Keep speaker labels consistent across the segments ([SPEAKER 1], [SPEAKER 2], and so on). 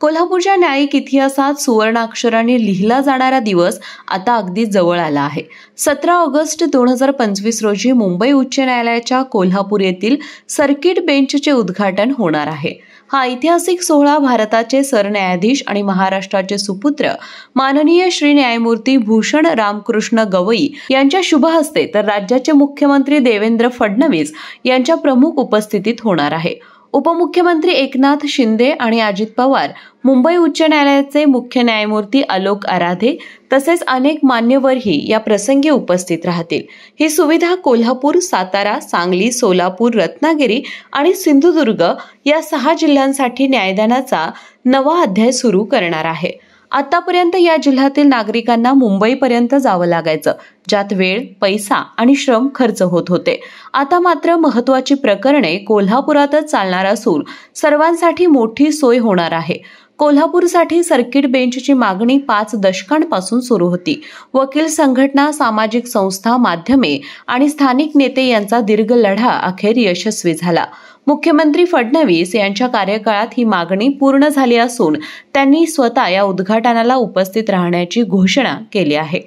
[SPEAKER 1] कोल्हापूरच्या न्यायिक इतिहासात सुवर्णाक्षराने लिहिला जाणारा दिवस आता अगदी जवळ आला आहे। 17 ऑगस्ट 2025 रोजी मुंबई उच्च न्यायालयाच्या कोल्हापूर येथील सर्किट बेंचचे उद्घाटन होणार आहे। हा ऐतिहासिक सोहळा भारताचे सरन्यायाधीश आणि महाराष्ट्राचे सुपुत्र माननीय श्री न्यायमूर्ती भूषण रामकृष्ण गवई यांच्या शुभ हस्ते तर राज्याचे मुख्यमंत्री देवेंद्र फडणवीस यांच्या प्रमुख उपस्थितीत होणार आहे। उपमुख्यमंत्री एकनाथ शिंदे आणि अजित पवार, मुंबई उच्च न्यायालयाचे मुख्य न्यायमूर्ती आलोक आराधे तसेच अनेक मान्यवरही या प्रसंगी उपस्थित राहतील। ही सुविधा कोल्हापूर, सातारा, सांगली, सोलापूर, रत्नागिरी आणि सिंधुदुर्ग या 6 जिल्ह्यांसाठी न्यायदानाचा नवा अध्याय सुरू करणार आहे। आतापर्यंत या जिल्ह्यातील नागरिकांना मुंबईपर्यंत जावं लागायचं, ज्यात वेळ, पैसा आणि श्रम खर्च होत होते। आता मात्र महत्त्वाची प्रकरणे कोल्हापुरातच चालणार असून सर्वांसाठी मोठी सोय होणार आहे। कोल्हापूरसाठी सर्किट बेंचची मागणी 5 दशकांपासून सुरू होती। वकील संघटना, सामाजिक संस्था, माध्यमे आणि स्थानिक नेते यांचा दीर्घ लढा अखेर यशस्वी झाला। मुख्यमंत्री फडणवीस यांच्या कार्यकाळात ही मागणी पूर्ण झाली असून त्यांनी स्वतः या उद्घाटनाला उपस्थित राहण्याची घोषणा केली आहे।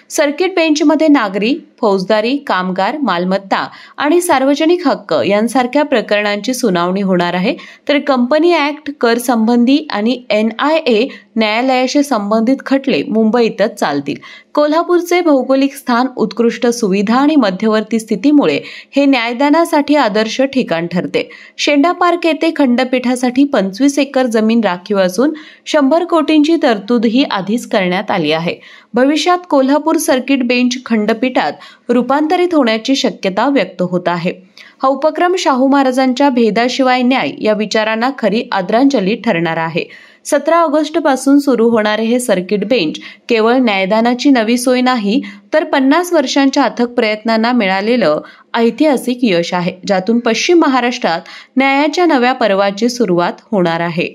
[SPEAKER 1] सर्किट बेंचमध्ये नागरी, फौजदारी, कामगार, मालमत्ता आणि सार्वजनिक हक्क यांसारख्या प्रकरणांची सुनावणी होणार आहे, तर कंपनी ऍक्ट, कर संबंधी आणि NIA न्यायालयाशी संबंधित खटले मुंबईतच चालतील। कोल्हापूरचे भौगोलिक स्थान, उत्कृष्ट सुविधा आणि मध्यवर्ती स्थितीमुळे हे न्यायदानासाठी आदर्श ठिकाण ठरते। शेंडा पार्क येथे खंडपीठासाठी 25 एकर जमीन राखीव असून 100 कोटींची तरतूदही आधीच करण्यात आली आहे। भविष्यात कोल्हापूर सर्किट बेंच खंडपीठात रूपांतरित होण्याची शक्यता व्यक्त होत आहे। हा उपक्रम शाहू महाराजांच्या भेदाशिवाय न्याय या विचारांना खरी आदरांजली ठरणार आहे। 17 ऑगस्ट पासून सुरू होणारे हे सर्किट बेंच केवळ न्यायदानाची नवी सोय नाही, तर 50 वर्षांच्या अथक प्रयत्नांना मिळालेलं ऐतिहासिक यश आहे, ज्यातून पश्चिम महाराष्ट्रात न्यायाच्या नव्या पर्वाची सुरुवात होणार आहे।